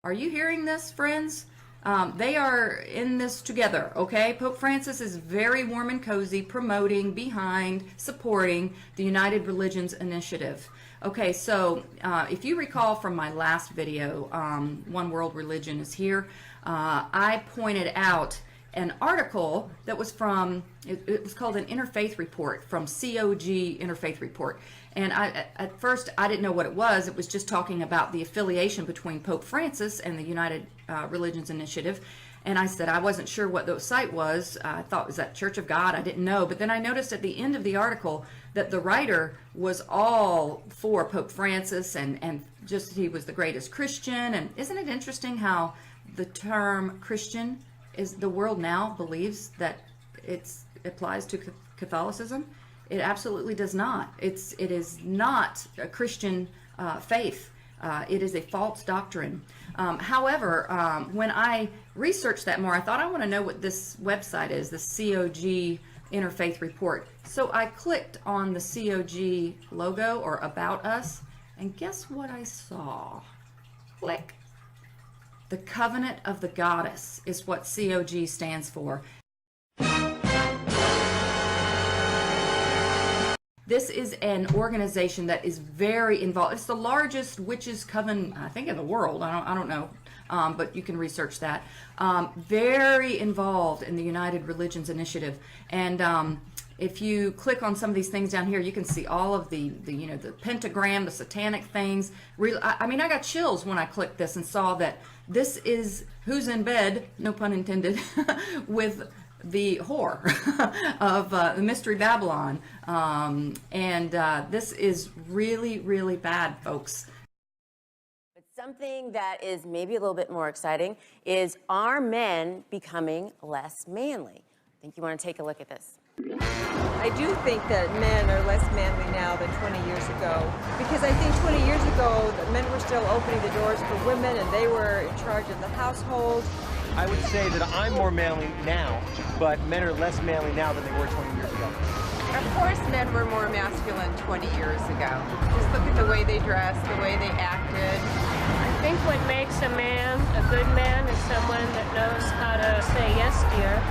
Are you hearing this, friends? They are in this together, okay? Pope Francis is very warm and cozy, promoting, behind, supporting the United Religions Initiative. Okay, so if you recall from my last video, One World Religion is Here, I pointed out an article that was from, it was called an Interfaith Report from COG Interfaith Report. And at first, I didn't know what it was. It was just talking about the affiliation between Pope Francis and the United Religions Initiative. And I said I wasn't sure what the site was. I thought it was that Church of God. I didn't know. But then I noticed at the end of the article that the writer was all for Pope Francis and just he was the greatest Christian. And isn't it interesting how the term Christian is, the world now believes that it applies to Catholicism? It absolutely does not. It is not a Christian faith. It is a false doctrine. However, when I researched that more, I thought I want to know what this website is, the COG Interfaith Report. So I clicked on the COG logo or About Us, and guess what I saw? Click. The Covenant of the Goddess is what COG stands for. This is an organization that is very involved. It's the largest witches coven, I think, in the world. I don't know, but you can research that. Very involved in the United Religions Initiative. And if you click on some of these things down here, you can see all of the pentagram, the satanic things. I mean, I got chills when I clicked this and saw that this is who's in bed, no pun intended, with the whore of the Mystery Babylon. This is really, really bad, folks. But something that is maybe a little bit more exciting is, are men becoming less manly? I think you want to take a look at this. I do think that men are less manly now than 20 years ago, because I think 20 years ago the men were still opening the doors for women and they were in charge of the household. I would say that I'm more manly now, but men are less manly now than they were 20 years ago. Of course men were more masculine 20 years ago. Just look at the way they dressed, the way they acted. I think what makes a man a good man is someone that knows how to say yes, dear.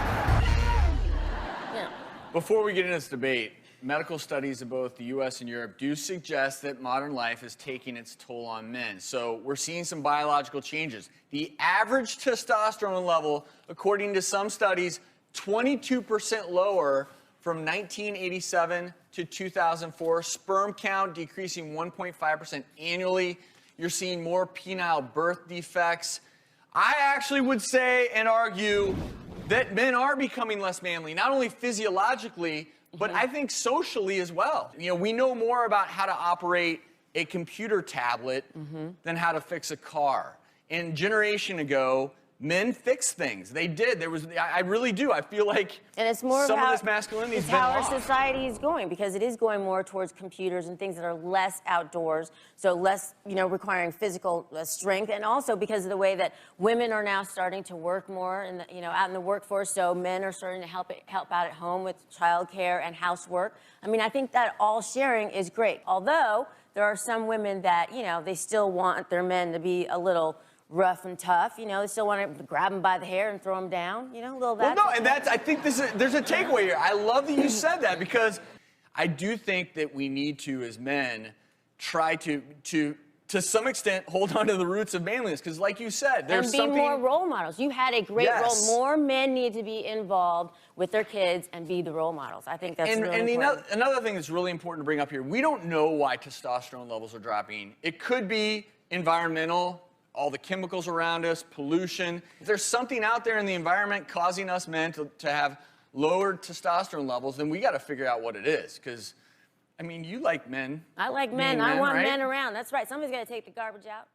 Yeah. Before we get into this debate, medical studies of both the U.S. and Europe do suggest that modern life is taking its toll on men. So we're seeing some biological changes. The average testosterone level, according to some studies, 22% lower from 1987 to 2004. Sperm count decreasing 1.5% annually. You're seeing more penile birth defects. I actually would say and argue that men are becoming less manly, not only physiologically, but I think socially as well. You know, we know more about how to operate a computer tablet than how to fix a car. And a generation ago, men fixed things. They did. I really do. I feel like and it's more some of this masculinity has it's been how our lost. society is going, because it is going more towards computers and things that are less outdoors, so less, requiring physical strength, and also because of the way that women are now starting to work more in the, out in the workforce, so men are starting to help out at home with childcare and housework. I mean, I think that all sharing is great, although there are some women that, they still want their men to be a little rough and tough, they still want to grab them by the hair and throw them down, a little that. Well, no, and I think there's a takeaway here. I love that you said that, because I do think that we need to, as men, try to some extent, hold on to the roots of manliness, because like you said, there's and be something... more role models. You had a great Yes. role. More men need to be involved with their kids and be the role models. I think that's really important. Another thing that's really important to bring up here, we don't know why testosterone levels are dropping. It could be environmental, all the chemicals around us, pollution. If there's something out there in the environment causing us men to have lowered testosterone levels, then we got to figure out what it is. Because, I mean, you like men. I like men. I want right? men around. That's right. Somebody's got to take the garbage out.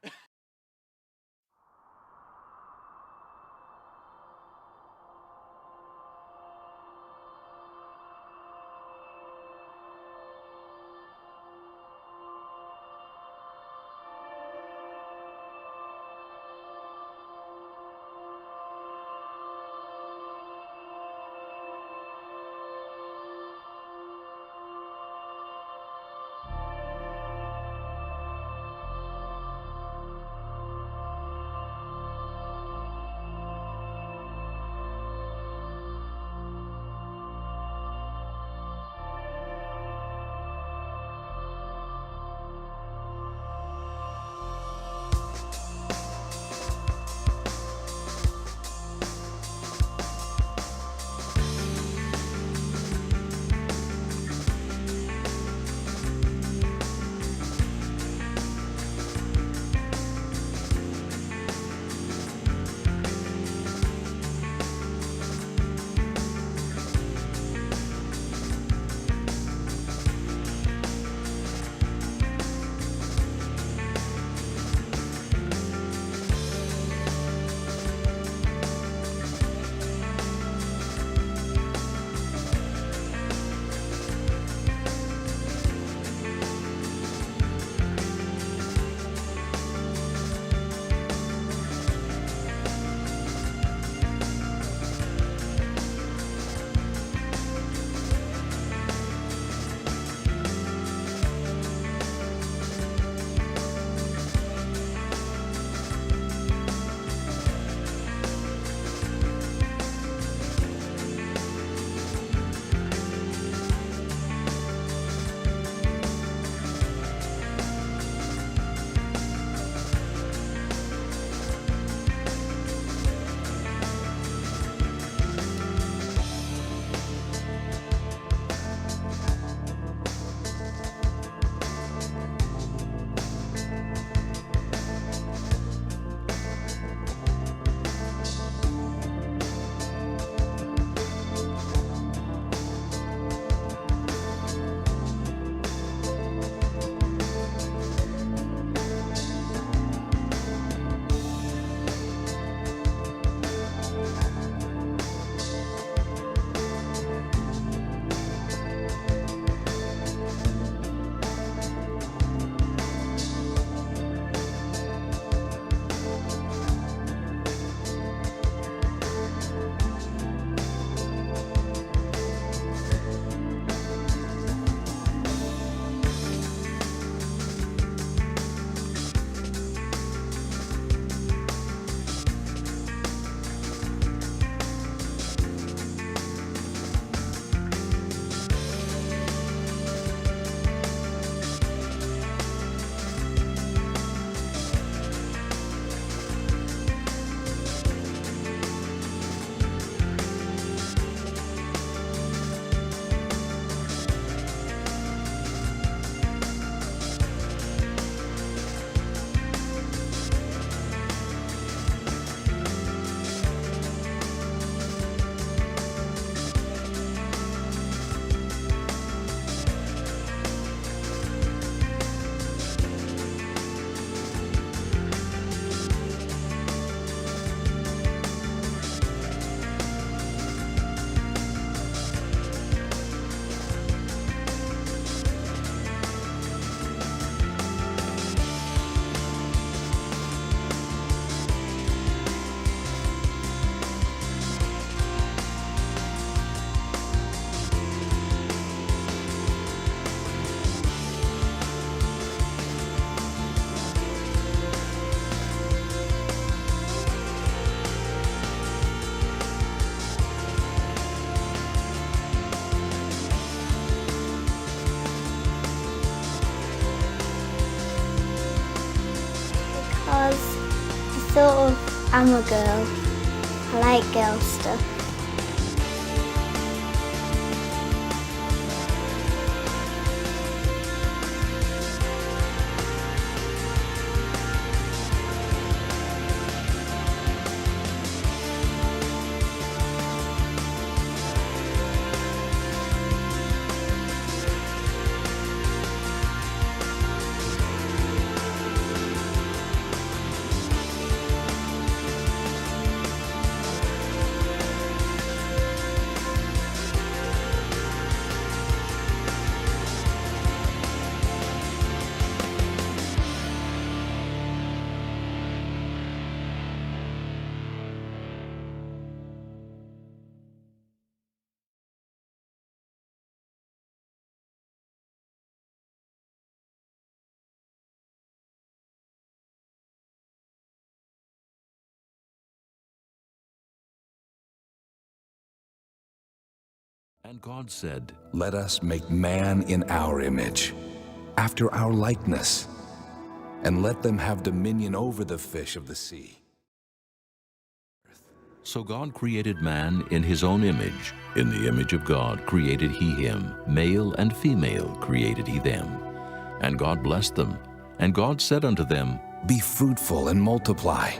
I'm a girl. I like girl stuff. And God said, "Let us make man in our image, after our likeness, and let them have dominion over the fish of the sea." So God created man in his own image. In the image of God created he him. Male and female created he them. And God blessed them. And God said unto them, "Be fruitful and multiply,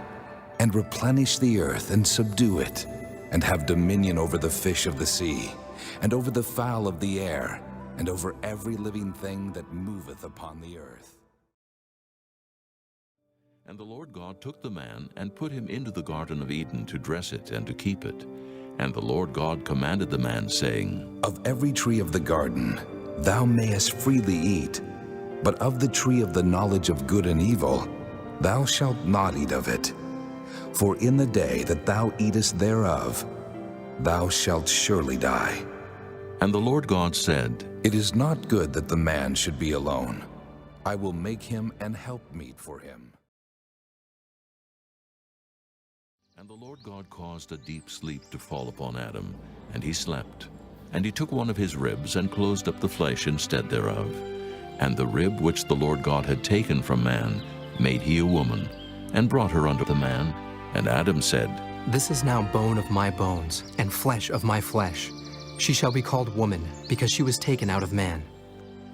and replenish the earth and subdue it, and have dominion over the fish of the sea, and over the fowl of the air, and over every living thing that moveth upon the earth." And the Lord God took the man and put him into the Garden of Eden to dress it and to keep it. And the Lord God commanded the man, saying, "Of every tree of the garden thou mayest freely eat, but of the tree of the knowledge of good and evil thou shalt not eat of it. For in the day that thou eatest thereof, thou shalt surely die." And the Lord God said, "It is not good that the man should be alone. I will make him an helpmeet for him." And the Lord God caused a deep sleep to fall upon Adam, and he slept. And he took one of his ribs and closed up the flesh instead thereof. And the rib which the Lord God had taken from man made he a woman, and brought her unto the man. And Adam said, "This is now bone of my bones, and flesh of my flesh. She shall be called woman, because she was taken out of man."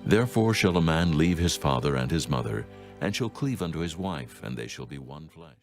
"Therefore shall a man leave his father and his mother, and shall cleave unto his wife, and they shall be one flesh."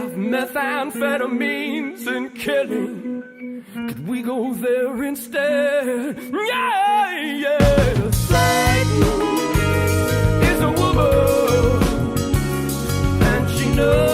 have methamphetamines and killing. Could we go there instead? Yeah, yeah. Satan is a woman, and she knows.